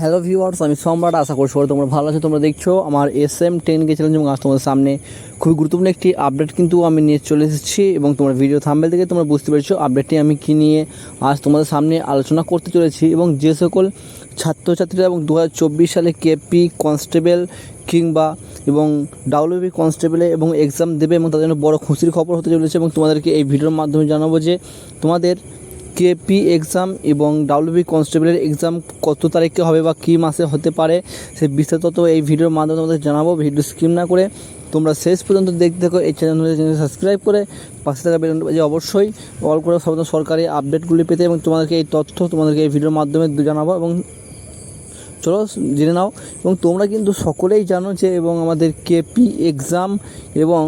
Hello viewers, আমি সম্রাট। আশা করি সবাই তোমরা ভালো আছো। তোমরা দেখছো আমার SM10K চ্যালেঞ্জ এবং আজ তোমাদের সামনে খুবই গুরুত্বপূর্ণ একটি আপডেট কিন্তু আমি নিয়ে চলে এসেছি এবং তোমার ভিডিও থাম্বনেল থেকে তোমরা বুঝতে পেরেছো আপডেটটি আমি কী নিয়ে আজ তোমাদের সামনে আলোচনা করতে চলেছি। এবং যে সকল ছাত্রছাত্রীরা এবং 2024 সালে কেপি কনস্টেবল কিংবা এবং ডাব্লিউবি কনস্টেবলে এবং এক্সাম দেবে এবং তাদের জন্য বড় খুশির খবর হতে চলেছে এবং তোমাদেরকে এই ভিডিওর মাধ্যমে জানাবো যে তোমাদের কেপি এক্সাম এবং ডাব্লিউবি কনস্টেবলের এক্সাম কত তারিখে হবে বা কী মাসে হতে পারে সেই বিস্তারিত এই ভিডিওর মাধ্যমে তোমাদের জানাবো। ভিডিও স্কিপ না করে তোমরা শেষ পর্যন্ত দেখতে থাকো। এই চ্যানেল সাবস্ক্রাইব করে পাশে থাকা বেল বাজিয়ে অবশ্যই অল করে সব সরকারি আপডেটগুলি পেতে এবং তোমাদেরকে এই তথ্য তোমাদেরকে এই ভিডিওর মাধ্যমে জানাবো। এবং চলো জেনে নাও। এবং তোমরা কিন্তু সকলেই জানো যে এবং আমাদের কেপি এক্সাম এবং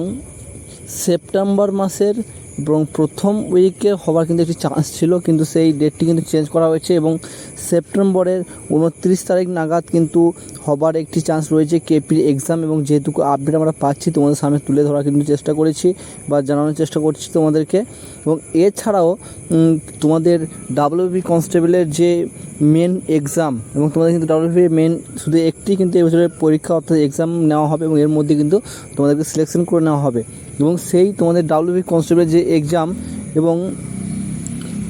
সেপ্টেম্বর মাসের এবং প্রথম উইকে হওয়ার কিন্তু একটি চান্স ছিল, কিন্তু সেই ডেটটি কিন্তু চেঞ্জ করা হয়েছে এবং সেপ্টেম্বরের 29 তারিখ নাগাদ কিন্তু হবার একটি চান্স রয়েছে কেপির এক্সাম। এবং যেহেতু আপডেট আমরা পাচ্ছি তোমাদের সামনে তুলে ধরার কিন্তু চেষ্টা করেছি বা জানানোর চেষ্টা করছি তোমাদেরকে। এবং এছাড়াও তোমাদের ডাব্লিউবি কনস্টেবলের যে মেন এক্সাম এবং তোমাদের কিন্তু ডাব্লিউবি মেন শুধু একটি কিন্তু এবছরের পরীক্ষা অর্থাৎ এক্সাম নেওয়া হবে এবং এর মধ্যে কিন্তু তোমাদেরকে সিলেকশন করে নেওয়া হবে। এবং সেই তোমাদের ডাব্লিউবি কনস্টেবলের যে এক্সাম এবং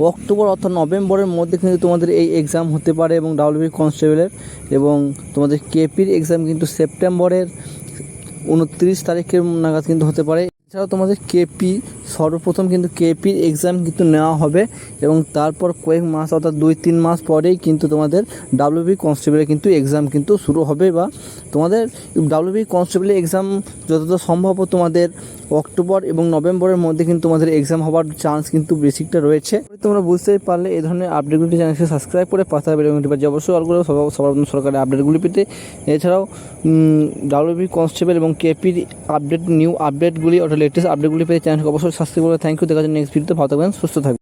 অক্টোবর অর্থাৎ নভেম্বরের মধ্যে কিন্তু তোমাদের এই এক্সাম হতে পারে এবং ডাব্লিউবি কনস্টেবলের এবং তোমাদের কেপির এক্সাম কিন্তু সেপ্টেম্বরের 29 তারিখের নাগাদ কিন্তু হতে পারে। এছাড়াও তোমাদের কেপি সর্বপ্রথম কিন্তু কেপির এক্সাম কিন্তু নেওয়া হবে এবং তারপর কয়েক মাস অর্থাৎ 2-3 মাস পরেই কিন্তু তোমাদের ডাব্লিউবি কনস্টেবলের কিন্তু এক্সাম কিন্তু শুরু হবে বা তোমাদের ডাব্লিউবি কনস্টেবলের এক্সাম যতটা সম্ভব তোমাদের অক্টোবর এবং নভেম্বরের মধ্যে কিন্তু তোমাদের এক্সাম হওয়ার চান্স কিন্তু বেশিটা রয়েছে। তোমরা বুঝতেই পারলে এই ধরনের আপডেটগুলি চ্যানেলকে সাবস্ক্রাইব করে পাশে বেলআইকনটি বাজিয়ে অবশ্যই অল করে সবার সরকারি আপডেটগুলি পেতে। এছাড়াও ডাব্লিউবি কনস্টেবল এবং কেপির আপডেট নিউ আপডেটগুলি অর্থাৎ লেটেস্ট আপডেটগুলি পেতে চ্যানেলকে অবশ্যই সাবস্ক্রাইব করে। Thank you. দেখা যাচ্ছে নেক্সট ভিডিওতে। ভালো থাকবেন, সুস্থ থাকবেন।